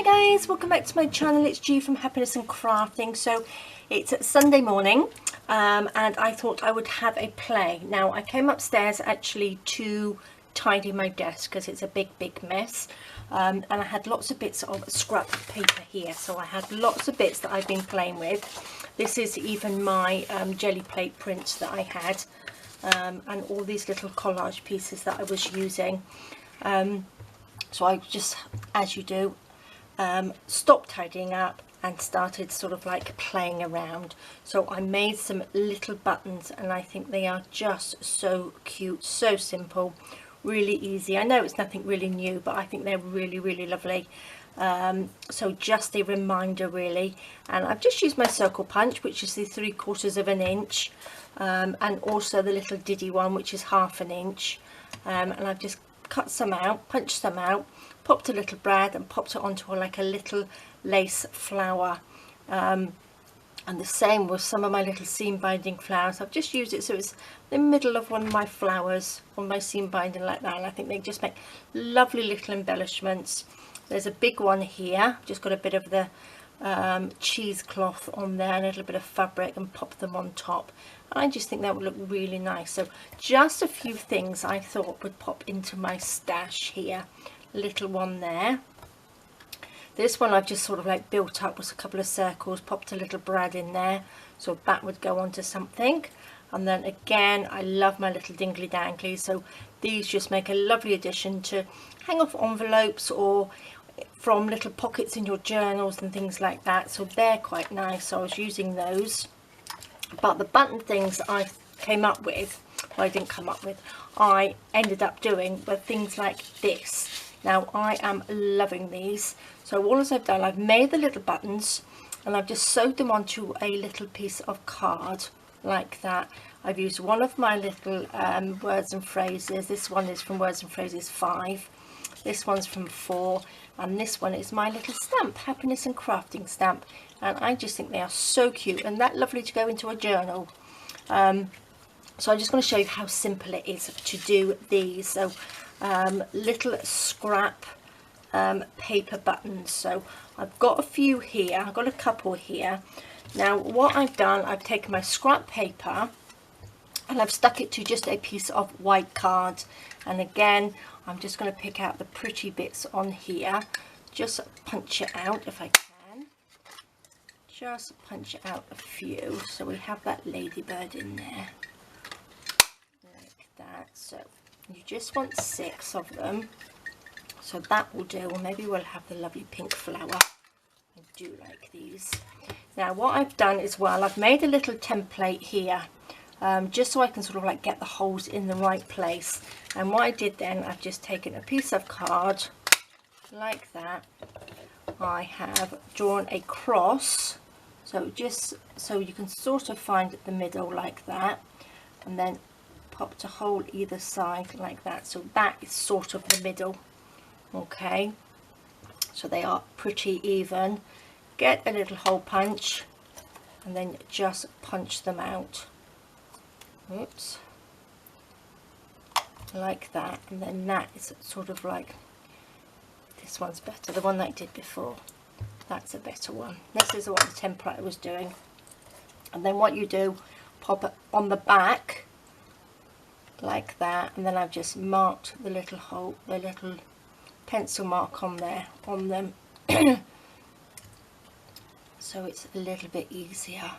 guys, welcome back to my channel. It's G from Happiness and Crafting. So it's Sunday morning and I thought I would have a play. Now I came upstairs actually to tidy my desk because it's a big mess, and I had lots of bits of scrap paper here, so I had lots of bits that I've been playing with. This is even my jelly plate prints that I had, and all these little collage pieces that I was using. So I just, as you do, stopped tidying up and started sort of like playing around. So I made some little buttons and I think they are just so cute, so simple, really easy. I know it's nothing really new, but I think they're really lovely. So just a reminder really, and I've just used my circle punch, which is the 3/4 of an inch, and also the little diddy one, which is 1/2 inch, and I've just cut some out, punched some out, popped a little brad and popped it onto like a little lace flower, and the same with some of my little seam binding flowers. I've just used it so it's the middle of one of my flowers on my seam binding like that, and I think they just make lovely little embellishments. There's a big one here, just got a bit of the cheesecloth on there and a little bit of fabric and pop them on top. I just think that would look really nice. So just a few things I thought would pop into my stash here. Little one there. This one I've just sort of like built up with a couple of circles, popped a little brad in there, so that would go onto something. And then again, I love my little dingly danglies, so these just make a lovely addition to hang off envelopes or from little pockets in your journals and things like that. So they're quite nice, so I was using those. But the button things I came up with, well, I didn't come up with, I ended up doing were things like this. Now I am loving these. So all as I've done, I've made the little buttons and I've just sewed them onto a little piece of card like that. I've used one of my little words and phrases. This one is from Words and Phrases 5. This one's from 4. And this one is my little stamp, Happiness and Crafting stamp. And I just think they are so cute and that lovely to go into a journal. So I'm just going to show you how simple it is to do these. So little scrap paper buttons. So I've got a few here, I've got a couple here. Now what I've done, I've taken my scrap paper and I've stuck it to just a piece of white card, and again I'm just going to pick out the pretty bits on here, just punch it out if I can, just punch out a few. So we have that ladybird in there like that. So you just want 6 of them, so that will do. Or maybe we'll have the lovely pink flower. I do like these. Now what I've done as well, I've made a little template here, just so I can sort of like get the holes in the right place. And what I did then, I've just taken a piece of card like that. I have drawn a cross, so just so you can sort of find the middle like that, and then popped a hole either side like that, so that is sort of the middle. Okay, so they are pretty even. Get a little hole punch and then just punch them out. Oops, like that. And then that is sort of like, this one's better, the one that I did before, that's a better one. This is what the template I was doing. And then what you do, pop it on the back like that, and then I've just marked the little hole, the little pencil mark on there on them so it's a little bit easier.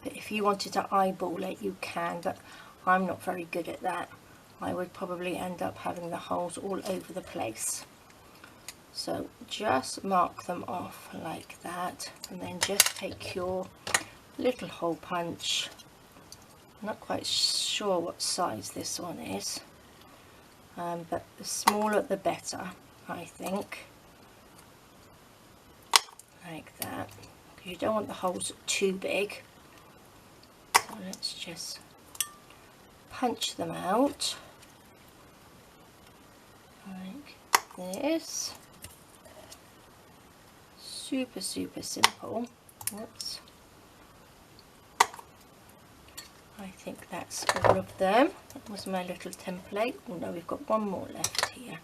But if you wanted to eyeball it, you can, but I'm not very good at that. I would probably end up having the holes all over the place. So just mark them off like that, and then just take your little hole punch. I'm not quite sure what size this one is, but the smaller the better, I think. Like that. You don't want the holes too big. So let's just punch them out like this. Super simple. Whoops. I think that's all of them. That was my little template. Oh no, we've got one more left here.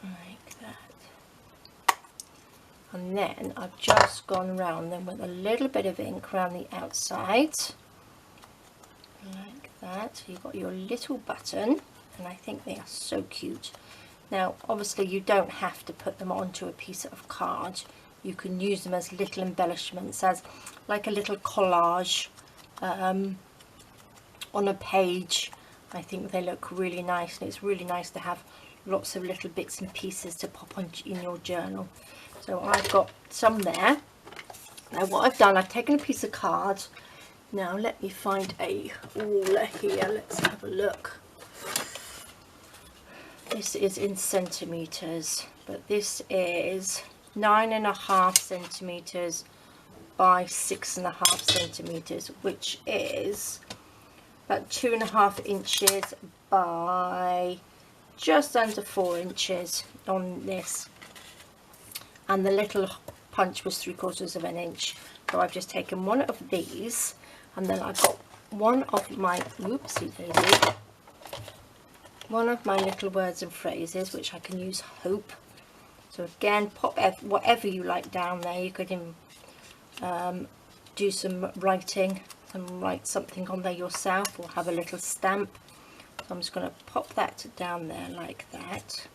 Like that. And then I've just gone round them with a little bit of ink around the outside, like that. So you've got your little button, and I think they are so cute. Now obviously you don't have to put them onto a piece of card. You can use them as little embellishments, as like a little collage on a page. I think they look really nice, and it's really nice to have lots of little bits and pieces to pop on in your journal. So I've got some there. Now what I've done, I've taken a piece of card. Now let me find a ruler here, let's have a look. This is in centimetres, but this is 9.5 centimetres by 6.5 centimetres, which is about 2.5 inches by just under 4 inches on this. And the little punch was 3/4 of an inch. So I've just taken one of these, and then I've got one of my, oopsie daisy, one of my little words and phrases, which I can use hope. So again, pop whatever you like down there. You could do some writing and write something on there yourself, or have a little stamp. So I'm just going to pop that down there like that.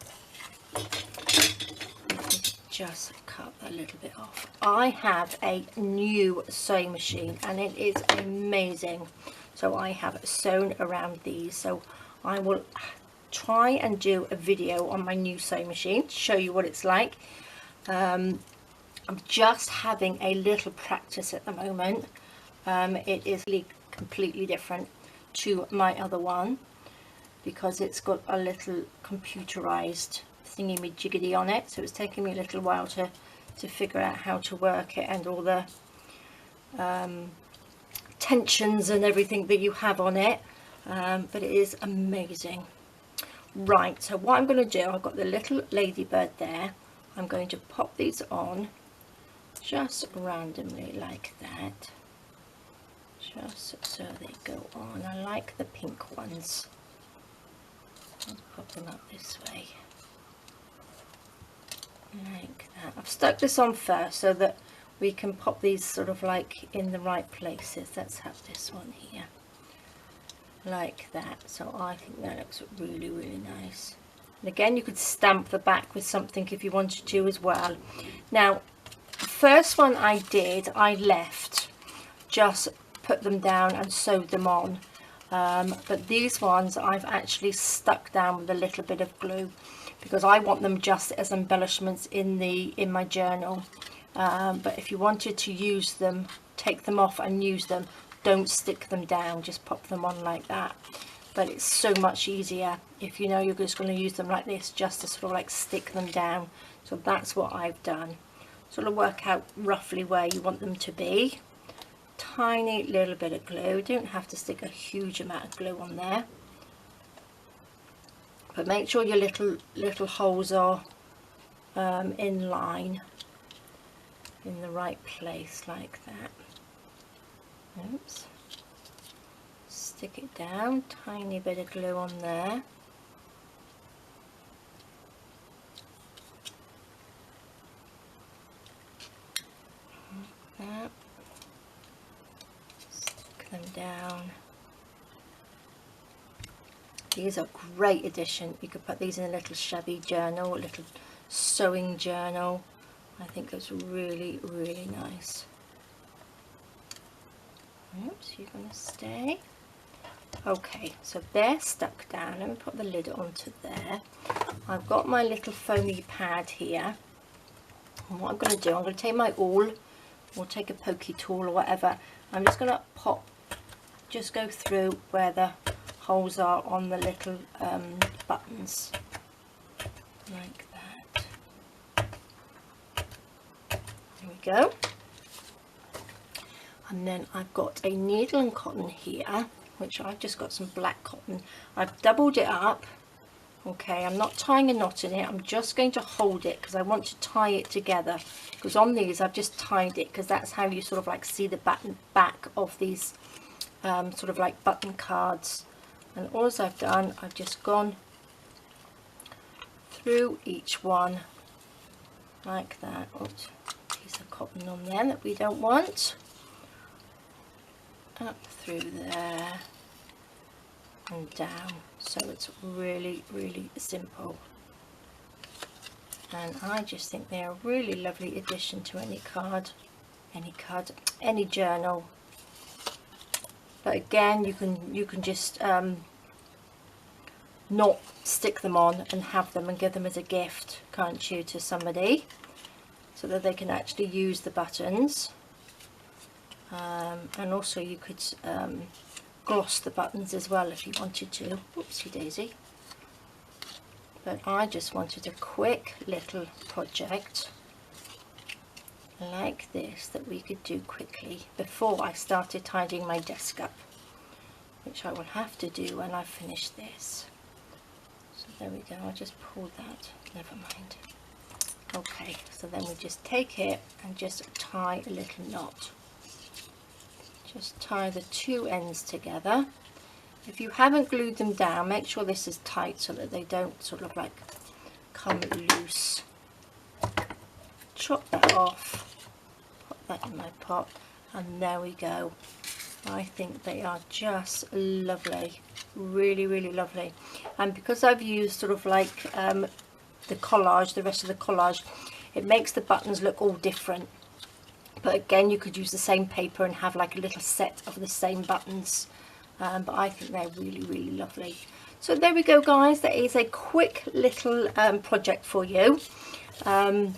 Just cut that little bit off. I have a new sewing machine, and it is amazing. So I have sewn around these, so I will try and do a video on my new sewing machine to show you what it's like. I'm just having a little practice at the moment. It is completely different to my other one because it's got a little computerized thingy-me-jiggity on it, so it's taken me a little while to figure out how to work it, and all the tensions and everything that you have on it, but it is amazing. Right, so what I'm going to do, I've got the little ladybird there. I'm going to pop these on just randomly like that, just so they go on. I like the pink ones. I'll pop them up this way like that. I've stuck this on first so that we can pop these sort of like in the right places. Let's have this one here like that. So I think that looks really, really nice. And again, you could stamp the back with something if you wanted to as well. Now the first one I did, I left, just put them down and sewed them on, but these ones I've actually stuck down with a little bit of glue, because I want them just as embellishments in my journal. But if you wanted to use them, take them off and use them, don't stick them down, just pop them on like that. But it's so much easier if you know you're just going to use them like this, just to sort of like stick them down. So that's what I've done. Sort of work out roughly where you want them to be. Tiny little bit of glue, don't have to stick a huge amount of glue on there. But make sure your little holes are in line, in the right place like that. Oops. Stick it down, tiny bit of glue on there. Like that. Stick them down. These are great addition. You could put these in a little shabby journal, a little sewing journal. I think it's really, really nice. Oops, you're going to stay. Okay, so they're stuck down. Let me put the lid onto there. I've got my little foamy pad here. And what I'm going to do, I'm going to take my awl, or take a pokey tool or whatever. I'm just going to just go through where the holes are on the little buttons like that. There we go. And then I've got a needle and cotton here, which I've just got some black cotton. I've doubled it up. Okay, I'm not tying a knot in it, I'm just going to hold it because I want to tie it together, because on these I've just tied it because that's how you sort of like see the back of these sort of like button cards. And all I've done, I've just gone through each one like that. Oops, piece of cotton on there that we don't want. Up through there and down, so it's really simple, and I just think they're a really lovely addition to any card, any journal. But again, you can just not stick them on and have them and give them as a gift, can't you, to somebody, so that they can actually use the buttons. And also you could gloss the buttons as well if you wanted to. Oopsie daisy. But I just wanted a quick little project like this that we could do quickly before I started tidying my desk up, which I will have to do when I finish this. So there we go, I just pulled that, never mind. Okay, so then we just take it and just tie a little knot. Just tie the two ends together. If you haven't glued them down, make sure this is tight so that they don't sort of like come loose. Chop that off, put that in my pot, and there we go. I think they are just lovely, really lovely. And because I've used sort of like the collage, the rest of the collage, it makes the buttons look all different. But again, you could use the same paper and have like a little set of the same buttons. But I think they're really lovely. So there we go, guys. That is a quick little project for you. And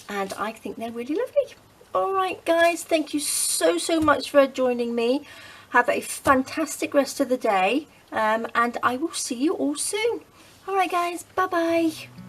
I think they're really lovely. All right, guys. Thank you so much for joining me. Have a fantastic rest of the day. And I will see you all soon. All right, guys. Bye-bye.